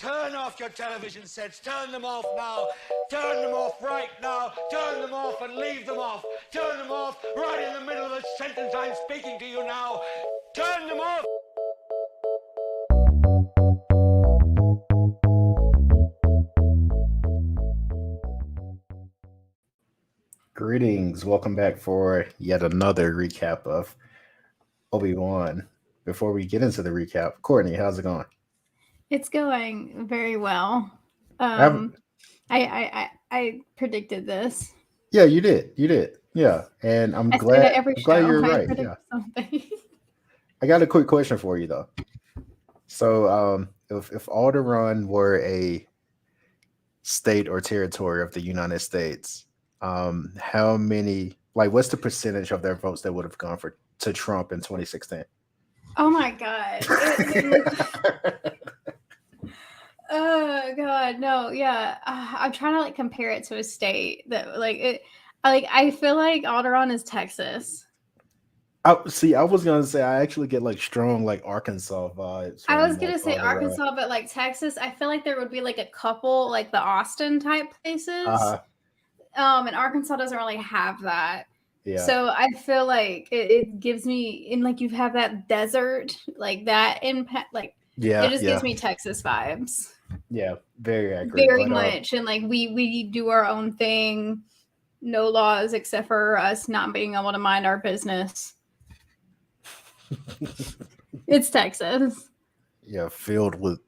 Turn off your television sets. Turn them off now. Turn them off right now. Turn them off and leave them off. Turn them off right in the middle of the sentence I'm speaking to you now. Turn them off. Greetings. Welcome back for yet another recap of Obi Wan. Before we get into the recap, Courtney, how's it going? It's going very well. Um, I predicted this. Yeah, you did. You did. Yeah, and I'm I say that glad. every I'm glad show. you're I right. predict Yeah, something. I got a quick question for you though. So, if Alderaan were a state or territory of the United States, how many? Like, what's the percentage of their votes that would have gone for to Trump in 2016? Oh my god. Oh god, no, yeah. I'm trying to like compare it to a state that like it. I feel like Alderaan is Texas. I was gonna say I actually get like strong like Arkansas vibes I was from gonna like say Alderaan. Arkansas, but like Texas, I feel like there would be like a couple like the Austin type places. Uh, And Arkansas doesn't really have that. yeah, So I feel like it gives me, and like you have that desert, like that impact, like it just yeah, gives me Texas vibes yeah. Very accurate. very But much. And like we do our own thing, no laws except for us not being able to mind our business. It's Texas. yeah, filled with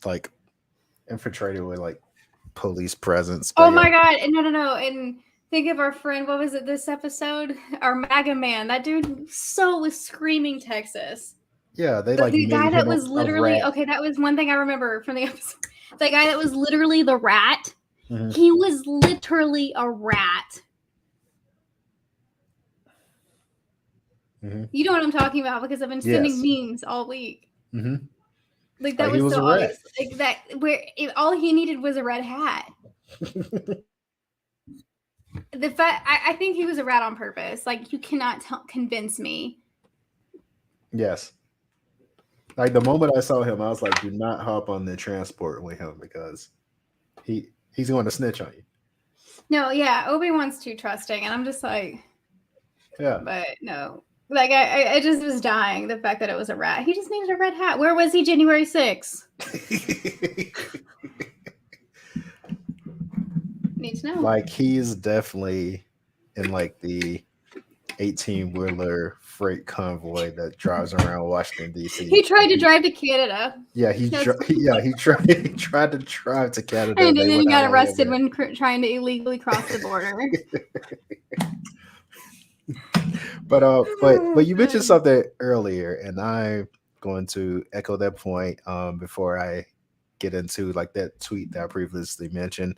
like infiltrated with like police presence. Oh But my yeah, god! And no, and think of our friend. What was it? This episode, our MAGA man. That dude was screaming Texas. yeah, they The like guy made that him was a literally rat. okay, that was one thing I remember from the episode. The guy that was literally the rat. Mhm, He was literally a rat. mhm. You know what I'm talking about because I've been sending Yes. memes all week. Hmm. Like Like that he was was so a rat. obvious. Like all he needed was a red hat. The fact I think he was a rat on purpose. Like you cannot convince me. Yes. Like the moment I saw him, I was like, "Do not hop on the transport with him because he's going to snitch on you." No, yeah, Obi Wan's too trusting, and I'm just like, Yeah. but no. Like I just was dying the fact that it was a rat. He just needed a red hat. Where was he January 6th? Need to know. Like he's definitely in like the 18-wheeler freight convoy that drives around Washington He D.C. tried to drive to Canada. He tried to drive to Canada. And They then would he not got let him arrested in. when trying to illegally cross the border. But you mentioned something earlier, and I'm going to echo that point before I get into like that tweet that I previously mentioned.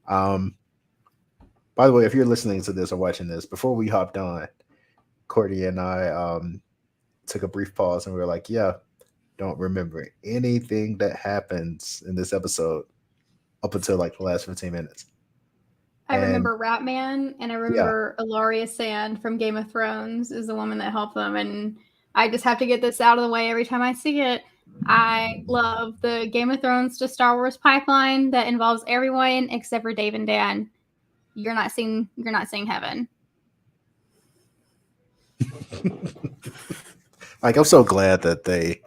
Um, by the way, if you're listening to this or watching this, before we hopped on, Courtney and I took a brief pause and we were like, yeah, don't remember anything that happens in this episode up until like the last 15 minutes. I And remember Ratman, and I yeah, remember Ilaria Sand from Game of Thrones is the woman that helped them. And I just have to get this out of the way every time I see it. I love the Game of Thrones to Star Wars pipeline that involves everyone except for Dave and Dan. You're not seeing heaven. like I'm so glad that they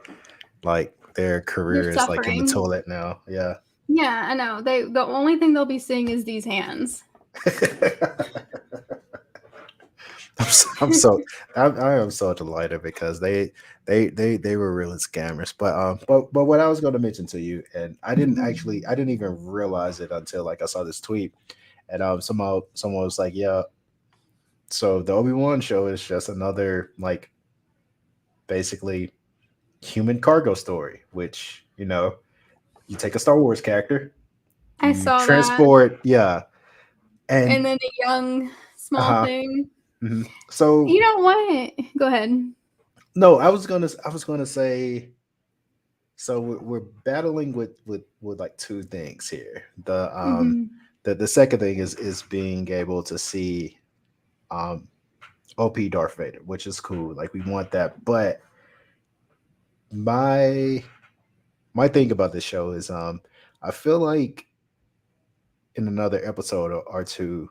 like their They're career is like in the suffering. toilet now. Yeah. Yeah, I know. The only thing they'll be seeing is these hands. I am so delighted because they were really scammers. But what I was going to mention to you, and I didn't even realize it until like I saw this tweet, and someone was like, yeah, so the Obi-Wan show is just another like basically human cargo story, which you take a Star Wars character, I you saw that. transport, yeah, and And then a young small uh-huh. thing. So You know what? Go ahead. no, I was gonna say. So we're battling with like two things here. Mm-hmm. The second thing is being able to see um OP Darth Vader, which is cool. Like we want that. But my my thing about this show is I feel like in another episode or two,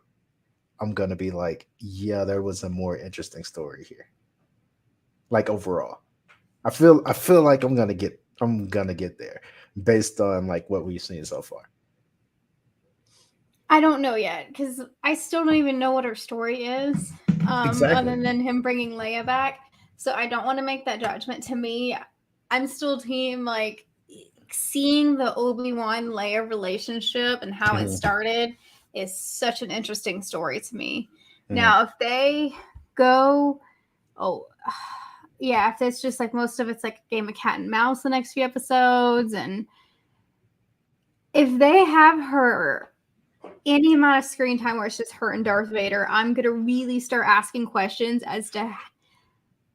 I'm gonna be like, yeah, there was a more interesting story here. Like overall, I feel like I'm gonna get there based on like what we've seen so far. I don't know yet because I still don't even know what her story is, Exactly. other than him bringing Leia back. So I don't want to make that judgment. To me, I'm still team like seeing the Obi Wan Leia relationship and how it Mhm, started is such an interesting story to me. mhm, Now, if they go, oh, yeah, if it's just like most of it's like a game of cat and mouse the next few episodes, and if they have her any amount of screen time where it's just her and Darth Vader, I'm gonna really start asking questions as to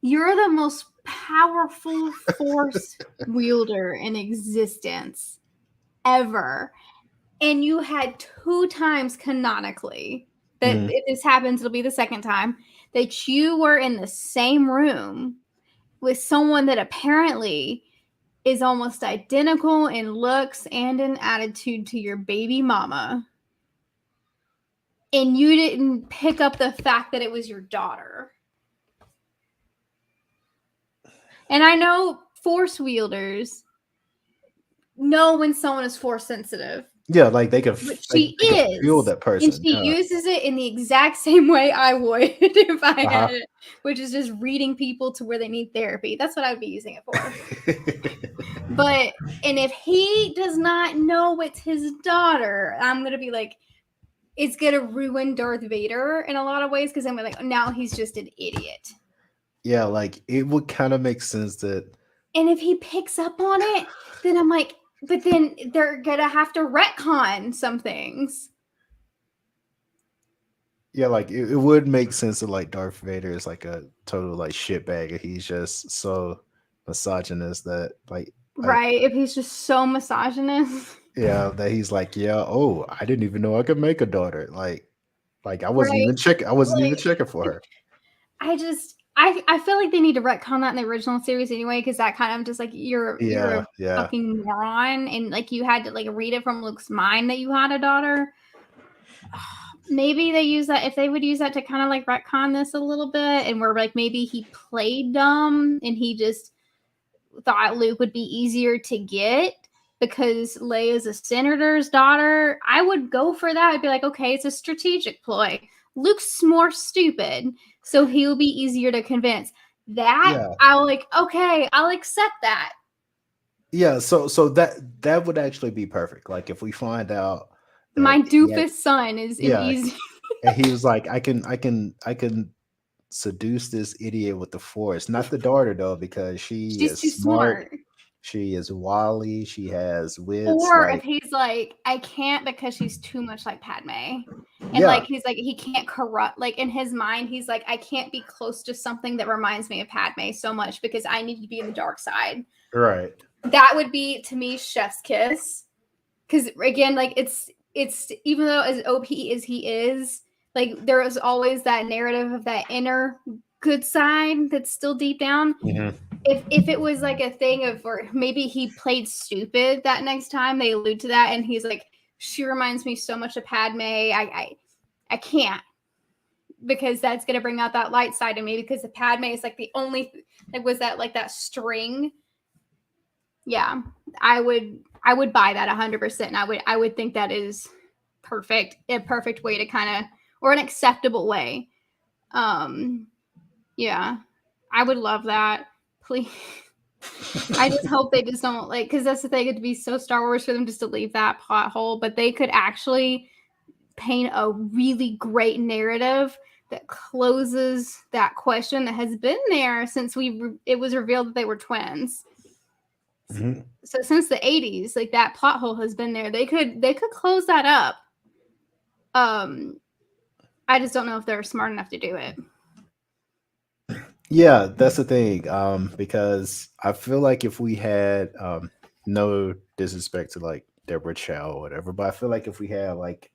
you're the most powerful force wielder in existence ever. And you had 2 times canonically that mhm. if this happens, it'll be the second time that you were in the same room with someone that apparently is almost identical in looks and in attitude to your baby mama. And you didn't pick up the fact that it was your daughter. And I know force wielders know when someone is force sensitive, Yeah, like they could but like she they could feel is. that And person. she uses it in the exact same way I would if I Uh-huh. had it, which is just reading people to where they need therapy. That's what I would be using it for. But, and if he does not know it's his daughter, I'm going to be like, it's going to ruin Darth Vader in a lot of ways because I'm like, now he's just an idiot. Yeah, like it would kind of make sense that And if he picks up on it, then I'm like, but then they're going to have to retcon some things. yeah, like it would make sense that like Darth Vader is like a total like shitbag and he's just so misogynist that like Right, if he's just so misogynist. yeah, that he's like, yeah, oh, I didn't even know I could make a daughter. Like Right. I wasn't even Like, checking for her. I feel like they need to retcon that in the original series anyway, because that kind of just like you're Yeah, a yeah. fucking moron, and like you had to like read it from Luke's mind that you had a daughter. Maybe they use that if they would use that to kind of like retcon this a little bit, and where like maybe he played dumb and he just thought Luke would be easier to get because Leia's a senator's daughter. I would go for that. I'd be like, okay, it's a strategic ploy. Luke's more stupid, so he'll be easier to convince. That Yeah. I'll like, okay, I'll accept that. Yeah, so that would actually be perfect. Like if we find out that My doofus son is an yeah, easy. and he was like, I can seduce this idiot with the force. Not the daughter though, because she She's is too smart, smart. she is wily, she has wits. Or if Like, he's like, I can't because she's too much like Padme. And yeah, like he's like he can't corrupt like in his mind, he's like, I can't be close to something that reminds me of Padme so much because I need to be in the dark side. right. That would be to me chef's kiss. Cause again, like it's even though as OP as he is, like there is always that narrative of that inner good side that's still deep down. Mhm. If it was like a thing of or maybe he played stupid that next time, they allude to that and he's like, she reminds me so much of Padme. I can't because that's gonna bring out that light side of me because the Padme is like the only like was that like that string. Yeah, I would buy that 100%. And I would think that is perfect, a perfect way to kind of or an acceptable way. Yeah, I would love that. Please. I just hope they just don't like because that's the thing. It'd be so Star Wars for them just to leave that plot hole, but they could actually paint a really great narrative that closes that question that has been there since it was revealed that they were twins. Mhm. So since the 80s, like that plot hole has been there. They could close that up. I just don't know if they're smart enough to do it. Yeah, that's the thing. Because I feel like if we had no disrespect to like Deborah Chow or whatever, but I feel like if we had like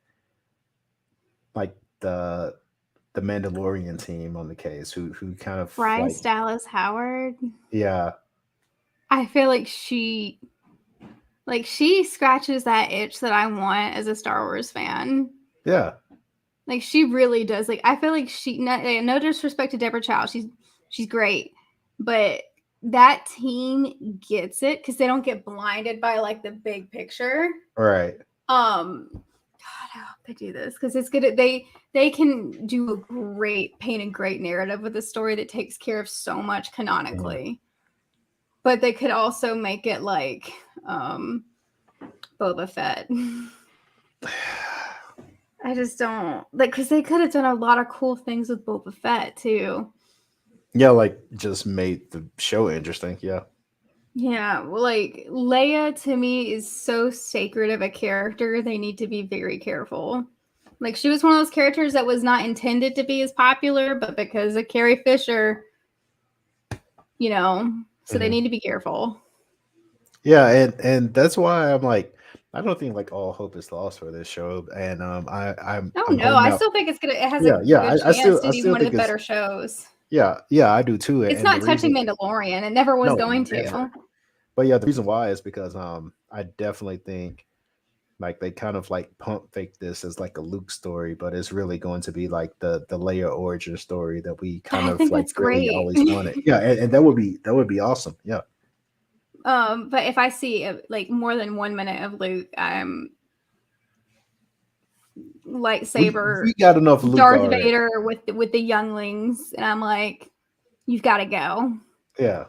the Mandalorian team on the case who kind of like Bryce Dallas Howard. yeah, I feel like she Like, she scratches that itch that I want as a Star Wars fan. Yeah. Like, she really does. Like, I feel like no disrespect to Deborah Chow, she's great, but that team gets it because they don't get blinded by like the big picture. Right. God, I hope they do this because it's good. They can do paint a great narrative with a story that takes care of so much canonically, but they could also make it like Boba Fett. I just don't like because they could have done a lot of cool things with Boba Fett too. Yeah, like just made the show interesting. Yeah. Yeah, well, like Leia to me is so sacred of a character. They need to be very careful. Like she was one of those characters that was not intended to be as popular, but because of Carrie Fisher, so they need to be careful. Yeah, and that's why I'm like, I don't think like all hope is lost for this show. And I'm no, I still think it has a good chance to be one of the better shows. Yeah, I do too. It's not touching Mandalorian. It never was going to. But yeah, the reason why is because I definitely think like they kind of like pump fake this as like a Luke story, but it's really going to be like the Leia origin story that we kind of like really always wanted. Yeah, and that would be awesome. Yeah. But if I see like more than 1 minute of Luke, lightsaber, we got enough Luke Darth already. Vader with the younglings, and I'm like, you've got to go. Yeah.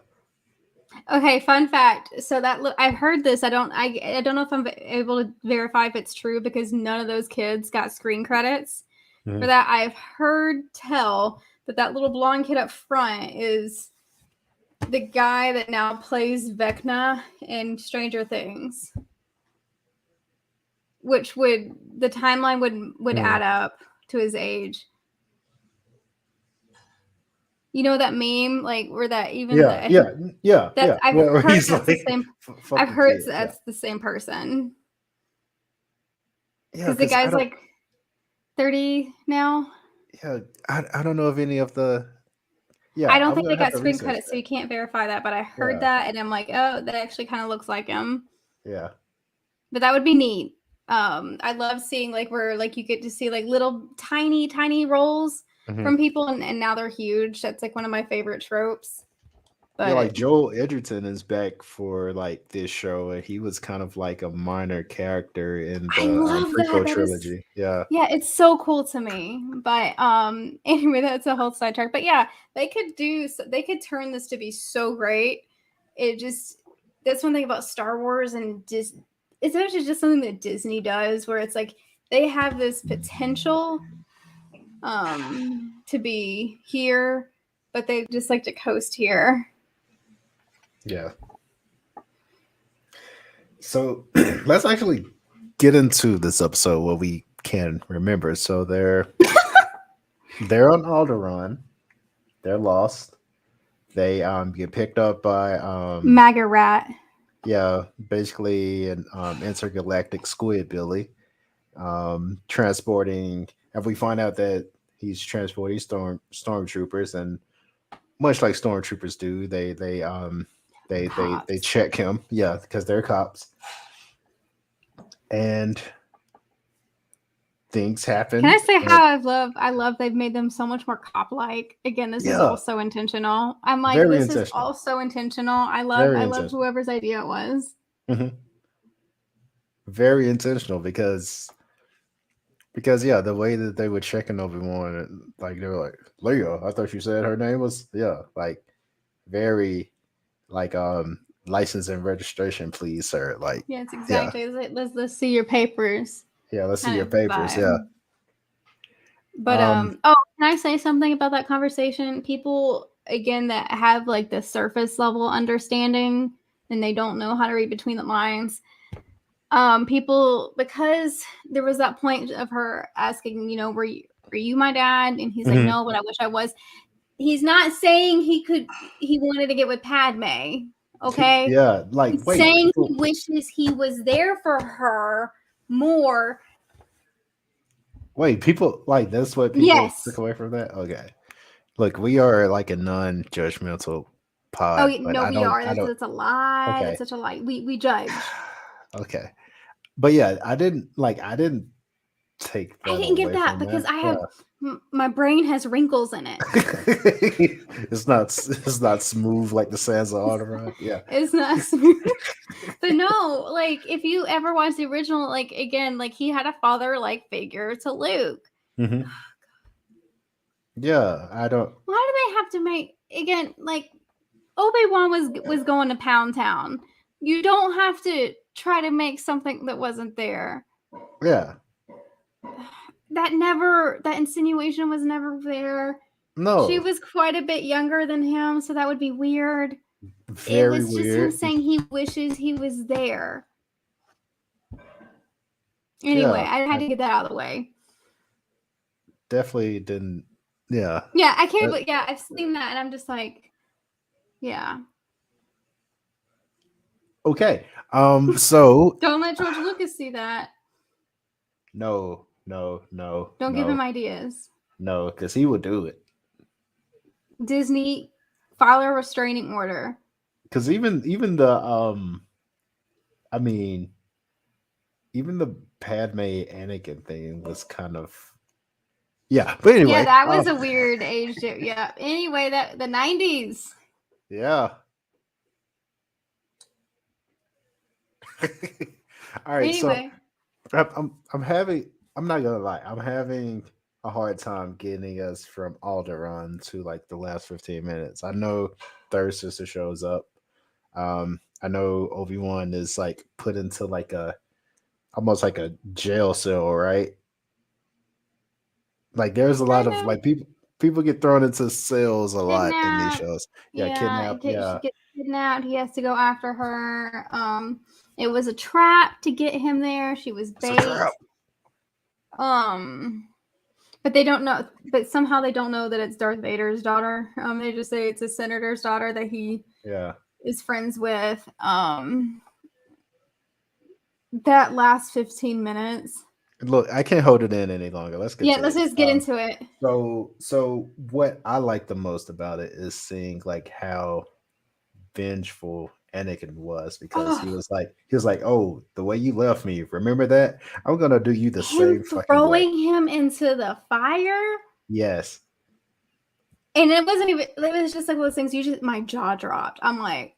Okay, fun fact. So I've heard this. I don't know if I'm able to verify if it's true because none of those kids got screen credits for that. I've heard tell that little blonde kid up front is the guy that now plays Vecna in Stranger Things, which the timeline would add up to his age. You know that meme, like where that even yeah. I've heard that's the same. I've heard that's the same person. Yeah, because the guy's like 30 now. Yeah, I don't know if any of the. Yeah, I don't think they got screen credits, so you can't verify that. But I heard that, and I'm like, oh, that actually kind of looks like him. Yeah. But that would be neat. I love seeing like where like you get to see like little tiny roles from people, and now they're huge. That's like one of my favorite tropes. But yeah, like Joel Edgerton is back for like this show, and he was kind of like a minor character in the prequel trilogy. Yeah, it's so cool to me. But anyway, that's a whole sidetrack. But yeah, they could turn this to be so great. That's one thing about Star Wars and it's actually just something that Disney does, where it's like they have this potential to be here, but they just like to coast here. Yeah. So let's actually get into this episode what we can remember. So they're on Alderaan. They're lost. They get picked up by MAGA rat. Yeah, basically an intergalactic squidbilly transporting, and we find out that he's transporting stormtroopers, and much like stormtroopers do, they check him, yeah, because they're cops, and things happen. Can I say how I love they've made them so much more cop-like. Again, this is also intentional. I'm like, this is also intentional. I love whoever's idea it was. Very intentional because yeah, the way that they were checking Obi Wan, like they were like, Leia, I thought you said her name was, like very like license and registration, please, sir. Like, yes, exactly. Yeah. Let's see your papers. Yeah, let's see your papers. Vibe. Yeah. But can I say something about that conversation? People again that have like the surface level understanding and they don't know how to read between the lines. People, because there was that point of her asking, were you my dad? And he's like, no, but I wish I was. He's not saying he wanted to get with Padme. Okay. Yeah, like he's saying he wishes he was there for her more. Wait, people like that's what people took away from that? Okay. Look, we are like a non-judgmental pod. Oh no, we are. That's a lie. Okay. That's such a lie. We judge. Okay. But yeah, I didn't take I that didn't get away that from because that. I have my brain has wrinkles in it. It's not smooth like the sands of Alderaan. Yeah. It's not smooth. But no, like if you ever watch the original, like again, like he had a father like figure to Luke. Hmm. Yeah, I don't. Why do they have to make again like Obi Wan was going to Pound Town? You don't have to try to make something that wasn't there. Yeah, That insinuation was never there. She no, was quite a bit younger than him, so that would be weird. It very was just him weird. saying he wishes he was there. Anyway, Yeah, I had I to get that out of the way. definitely didn't. Yeah. Yeah, I can't. that- But yeah, I've seen that, and I'm just like, yeah. okay. So Don't let George Lucas see that. no, no, no, Don't give him no, ideas. no, because he would do it. Disney, file a restraining order. Because even the I mean, even the Padme Anakin thing was kind of yeah. But Yeah, anyway, that was a weird age. Yeah. Anyway, that the 90s. yeah. All right, so Anyway, I'm having I'm not gonna lie, I'm having a hard time getting us from Alderaan to like the last 15 minutes. I know Third Sister shows up. I know Obi Wan is like put into like a almost like a jail cell, right? Like there's a lot kind of of like people get thrown into cells a lot in these kidnapped. shows. Yeah, Yeah, kidnap. she Yeah, gets kidnapped. He has to go after her. It was a trap to get him there. She was it's a bait. trap. Um, but they don't know. But somehow they don't know that it's Darth Vader's daughter. They just say it's a senator's daughter that he Yeah. is friends with. That last 15 minutes. Look, I can't hold it in any longer. Let's get Yeah, to let's it. just get into it. So what I like the most about it is seeing like how vengeful Anakin was because Oh, he was like, oh, the way you left me, remember that? I'm gonna do you the him same fucking way. throwing him into the fire. Yes. And it wasn't even, it was just like one of those things, you just, my jaw dropped. I'm like,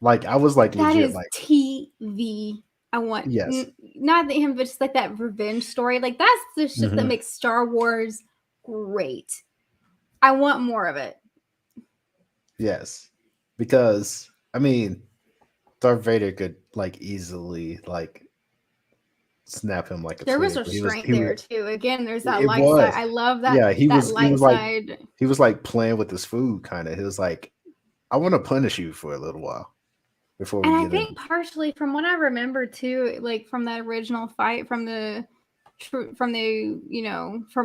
Like I was like that legit is like, TV. I want, yes. not that him, but just like that revenge story. Like, that's the shit that Hmm. makes Star Wars great. I want more of it. Yes. Because I mean, Darth Vader could like easily like snap him like a There was twig. But restraint he was there too. Again, there's that it light side. was. I love that, Yeah, he that was light side. he was like playing with his food kind of. He was like, I want to punish you for a little while before we And I get in. think partially from what I remember too, like from that original fight from from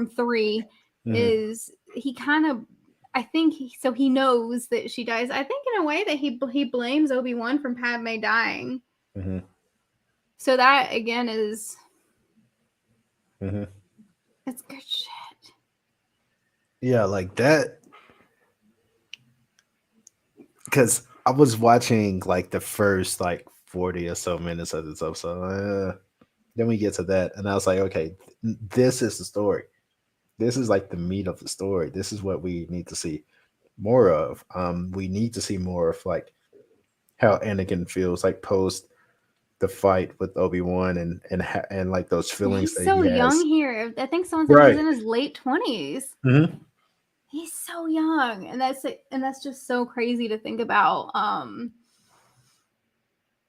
3 Hmm. is he kind of I think he knows that she dies. I think in a way that he blames Obi Wan from Padme dying. Hmm. So that again is Hmm. it's good shit. Yeah, like that. Because I was watching like the first like 40 or so minutes of this episode. Then we get to that, and I was like, okay, this is the story. This is like the meat of the story. This is what we need to see more of. We need to see more of like how Anakin feels like post the fight with Obi Wan and like those Yeah, feelings he's that so he young has. here. I think someone said he's Right. in his late 20s. Hmm. He's so young, and that's just so crazy to think about.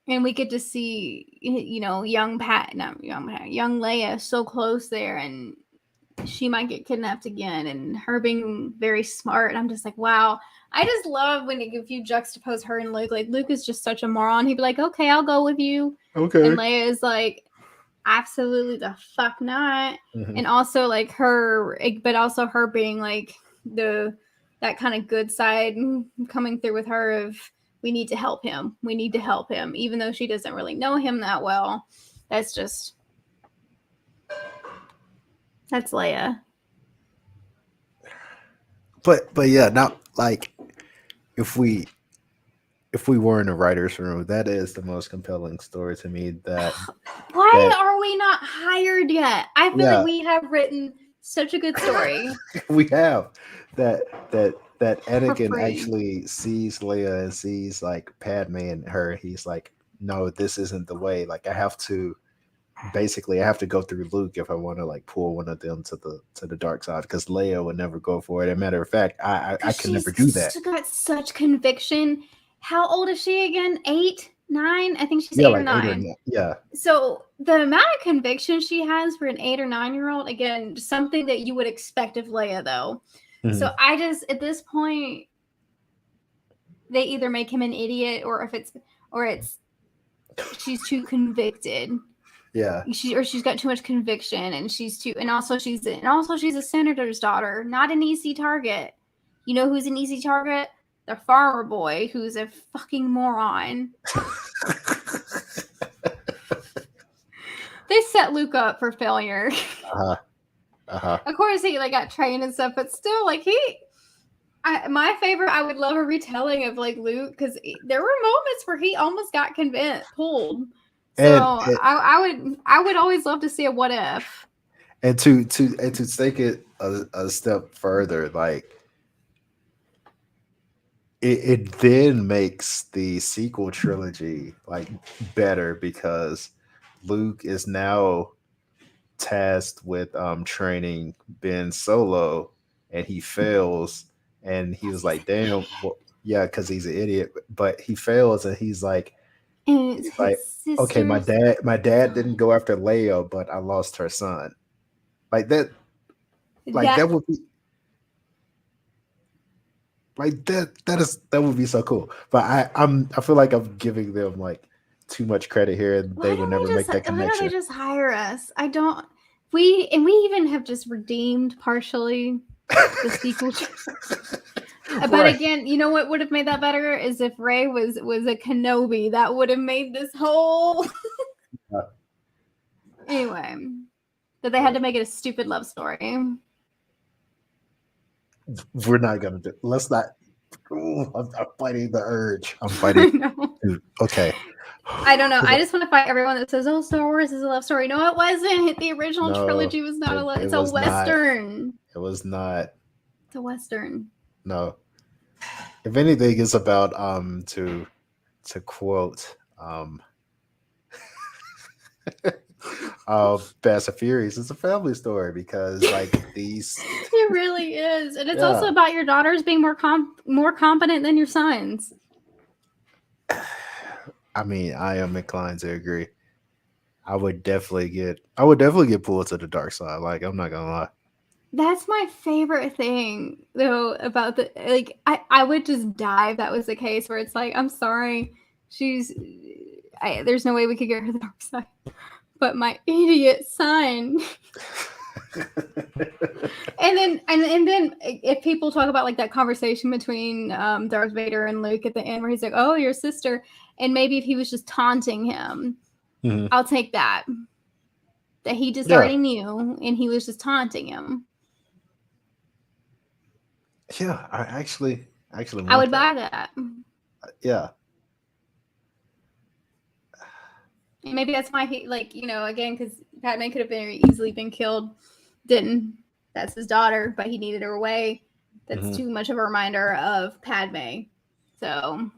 And we get to see, young Leia so close there, and she might get kidnapped again, and her being very smart. And I'm just like, wow. I just love if you juxtapose her and Luke. Like Luke is just such a moron. He'd be like, okay, I'll go with you, Okay. and Leia is like, absolutely the fuck not. Hmm. And also like her, but also her being like that kind of good side coming through with her of we need to help him. We need to help him, even though she doesn't really know him that well. That's Leia. But yeah, now like if we if we were in a writer's room, that is the most compelling story to me. Why That are we not hired yet? I feel like yeah, we have written such a good story we have that that for Anakin free. actually sees Leia and sees like Padme and her. He's like, no, this isn't the way. Like I have to basically I have to go through Luke if I want to like pull one of them to the dark side because Leia would never go for it. As a matter of fact, I Because could never do that. got such conviction. How old is she again? 8, 9? I think she's Yeah, 8 or like 8 or 9. 9. Yeah. So the amount of conviction she has for an 8 or 9-year-old, again, something that you would expect of Leia, though. Mhm. So I just, at this point, they either make him an idiot or it's she's too convicted. Yeah. She's got too much conviction and also she's a senator's daughter, not an easy target. You know who's an easy target? The farmer boy who's a fucking moron. They set Luke up for failure. Of course he like got trained and stuff, but still like my favorite, I would love a retelling of like Luke because there were moments where he almost got pulled. So I would always love to see a what if. And to take it a step further, like it then makes the sequel trilogy like better because Luke is now tasked with training Ben Solo and he fails and he was like, damn, well, yeah, because he's an idiot, but he fails and he's like, okay, my dad didn't go after Leia, but I lost her son. Like that would be like that would be so cool. But I feel like I'm giving them like too much credit here and they would never make that connection. Why don't they just hire us? I don't we even have just redeemed partially the sequel. But Right. again, you know what would have made that better is if Rey was a Kenobi. That would have made this whole anyway. But they had to make it a stupid love story. We're not gonna do. Let's not. Ooh, I'm fighting the urge. I'm fighting. Dude, okay. I don't know. I just want to fight everyone that says, "Oh, Star Wars is a love story." No, it wasn't. The original trilogy was not a love. It's a western. It was not. It's a western. No. If anything, it's about to quote Fast and Furious, it's a family story because like these it really is, and it's also about your daughters being more competent than your sons. I mean, I am inclined to agree. I would definitely get pulled to the dark side. Like, I'm not gonna lie. That's my favorite thing though about the like I would just die if that was the case where it's like, I'm sorry, there's no way we could get her the dark side. But my idiot son. and then if people talk about like that conversation between Darth Vader and Luke at the end where he's like, "Oh, your sister," and maybe if he was just taunting him, I'll take that he just already knew and he was just taunting him. Yeah, I actually I would buy that. Yeah. And maybe that's why he, like, you know, again, because Padme could have very easily been killed. Didn't. That's his daughter, but he needed her away. That's too much of a reminder of Padme. So.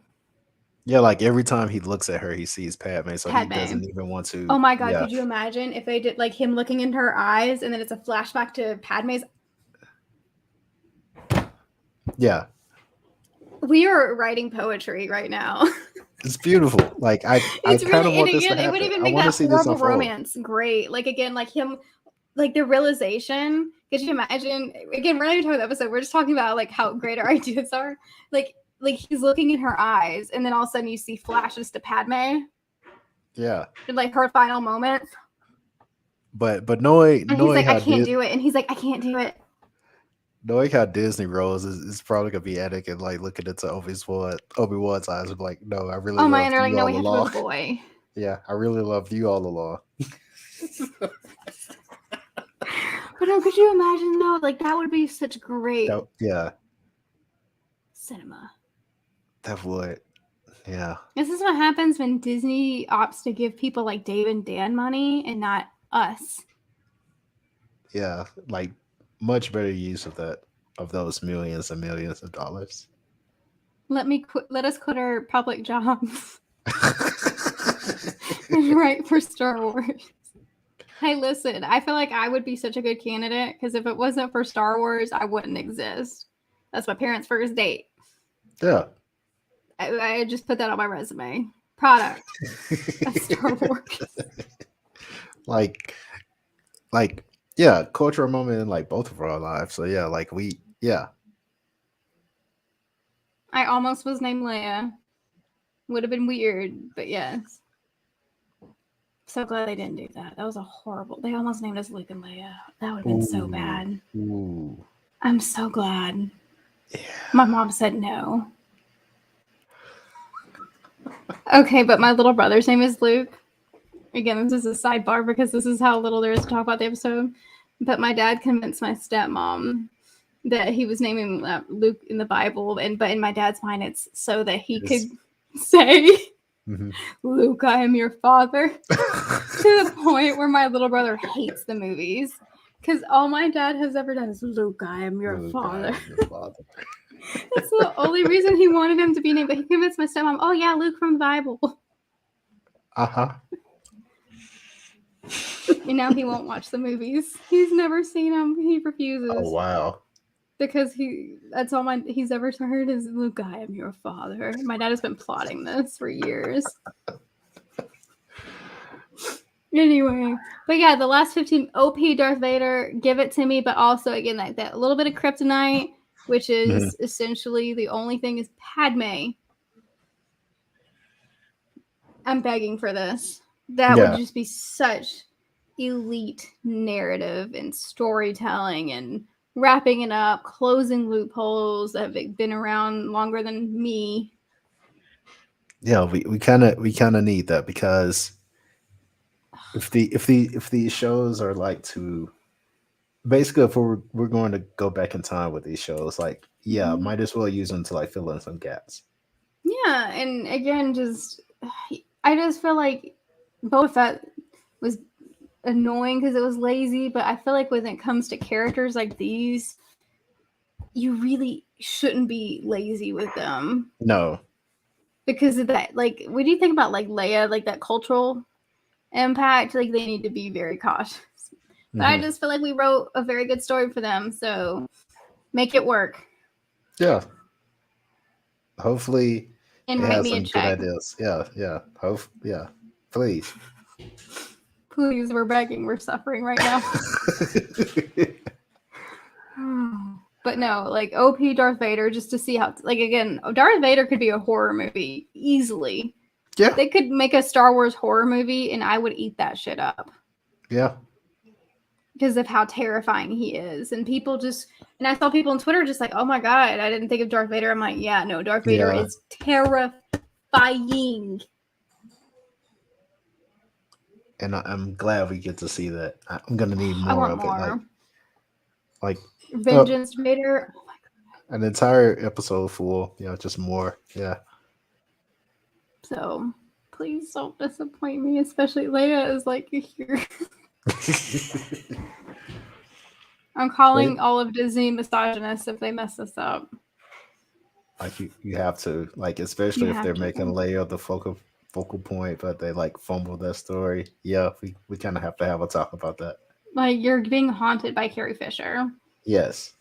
Yeah, like every time he looks at her, he sees Padme, so he doesn't even want to. Oh my God, could you imagine if they did like him looking into her eyes and then it's a flashback to Padme's? Yeah. We are writing poetry right now. It's beautiful. Like I kind of want this to happen. It would even make that horrible romance great. Like again, like him, like the realization. Could you imagine? Again, we're not even talking about the episode. We're just talking about like how great our ideas are. Like he's looking in her eyes, and then all of a sudden you see flashes to Padme. Yeah. And like her final moments. But knowing he's like, I can't do it, and he's like, I can't do it. Knowing how Disney rolls is probably gonna be Anakin like looking into Obi Wan's eyes and like, no, I really. Oh my God! They're like, no, we have to go with the boy. Yeah, I really loved you all along. But no, could you imagine though? Like that would be such great. Yeah. Cinema. That would. Yeah. This is what happens when Disney opts to give people like Dave and Dan money and not us. Yeah. Like much better use of those millions and millions of dollars. Let us quit our public jobs and write for Star Wars. Hey, listen, I feel like I would be such a good candidate because if it wasn't for Star Wars, I wouldn't exist. That's my parents' first date. Yeah. I just put that on my resume. Product of Star Wars. like yeah, cultural moment in like both of our lives. So yeah, like yeah. I almost was named Leia. Would have been weird, but yes. So glad they didn't do that. That was a horrible. They almost named us Luke and Leia. That would have been so bad. Ooh. I'm so glad. Yeah. My mom said no. Okay, but my little brother's name is Luke. Again, this is a sidebar because this is how little there is to talk about the episode. But my dad convinced my stepmom that he was naming Luke in the Bible, but in my dad's mind, it's so that he could say, Luke, I am your father. To the point where my little brother hates the movies. Because all my dad has ever done is, Luke, I am your father. That's the only reason he wanted him to be named. But he convinced my stepmom, oh yeah, Luke from the Bible. Uh-huh. And now he won't watch the movies. He's never seen them. He refuses. Oh wow. Because that's all he's ever heard is, Luke, I am your father. My dad has been plotting this for years. Anyway, but yeah, the last 15 OP Darth Vader, give it to me, but also again that little bit of kryptonite, which is essentially the only thing is Padme. I'm begging for this. That would just be such elite narrative and storytelling and wrapping it up, closing loopholes that have been around longer than me. Yeah, we kind of need that because if these shows are like to basically if we're going to go back in time with these shows, like might as well use them to like fill in some gaps. Yeah, and again, I just feel like Boba Fett was annoying because it was lazy, but I feel like when it comes to characters like these, you really shouldn't be lazy with them. No. Because of that, like, what do you think about like Leia, like that cultural impact? Like, they need to be very cautious. But I just feel like we wrote a very good story for them, so make it work. Yeah. Hopefully And it write has me a some good check. ideas. Yeah. Please. Please, we're begging. We're suffering right now. But no, like OP Darth Vader, just to see how, like, again, Darth Vader could be a horror movie easily. Yeah. They could make a Star Wars horror movie and I would eat that shit up. Yeah. Because of how terrifying he is. And people and I saw people on Twitter just like, oh my God, I didn't think of Darth Vader. I'm like, yeah, no, Darth Vader is terrifying. And I'm glad we get to see that. I'm gonna need more of it. Like Vengeance Vader. Oh my God. An entire episode full, just more. Yeah. So please don't disappoint me, especially Leia is like here. I'm calling all of Disney misogynists if they mess this up. Like you have to, like, especially if they're making Leia the focal point, but they like fumble that story. Yeah, we kind of have to have a talk about that. Like, you're being haunted by Carrie Fisher. Yes.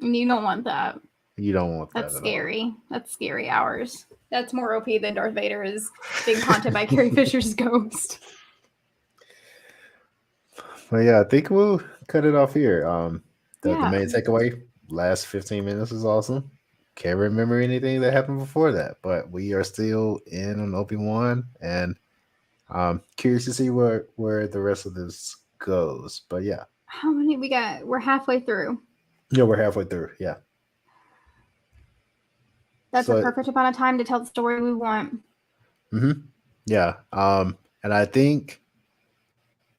And you don't want that. You don't want that. That's scary. That's scary hours. That's more OP than Darth Vader is being haunted by Carrie Fisher's ghost. Well, yeah, I think we'll cut it off here. The main takeaway, last 15 minutes is awesome. Can't remember anything that happened before that, but we are still in on Obi Wan, and curious to see where the rest of this goes. But yeah. How many we got? We're halfway through. Yeah, we're halfway through. Yeah. That's a perfect amount of time to tell the story we want. Yeah. And I think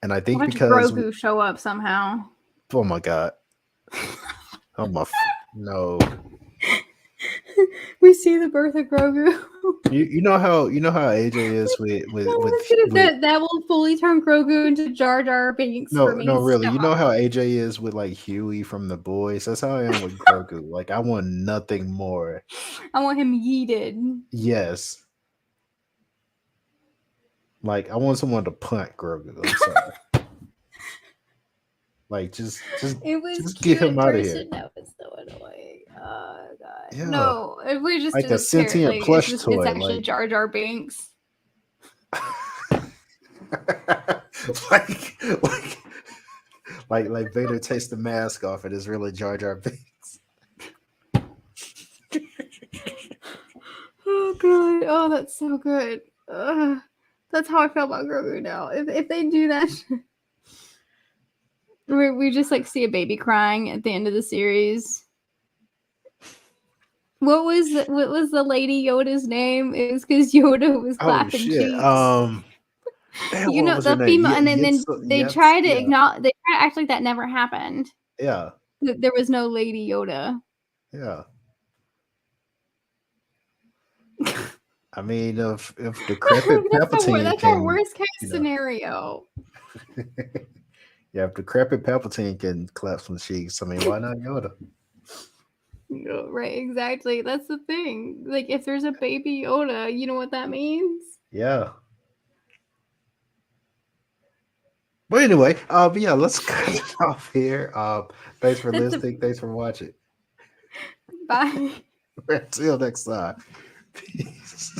because Grogu show up somehow. Oh my God. No. We see the birth of Grogu. You know how AJ is that will fully turn Grogu into Jar Jar Binks for me. no, really. You know Stop. how AJ is with like Huey from The Boys. That's how I am with Grogu. Like I want nothing more. I want him yeeted. Yes. Like I want someone to punt Grogu. I'm sorry. Like just It was just cute get him out of person. here. That was so annoying. Oh god. Yeah. No, if we just Like do a this character, sentient plush it's toy, actually like- Jar Jar Binks. like Vader takes the mask off and it's really Jar Jar Binks. Oh god. Oh, that's so good. That's how I feel about Grogu now. If they do that, we just like see a baby crying at the end of the series. What was the lady Yoda's name? It was because Yoda was clapping cheeks. Damn, You what know was her the name? female, and then they try to acknowledge. They try to act like that never happened. Yeah. That there was no Lady Yoda. Yeah. I mean, if decrepit Palpatine that's can, our worst case you know. scenario. Yeah, if decrepit Palpatine can clap some cheeks, I mean, why not Yoda? No, right, exactly. That's the thing. Like, if there's a baby Yoda, you know what that means? Yeah. But anyway, yeah, let's cut it off here. Thanks for listening. Thanks for watching. Bye. Until next time. Peace.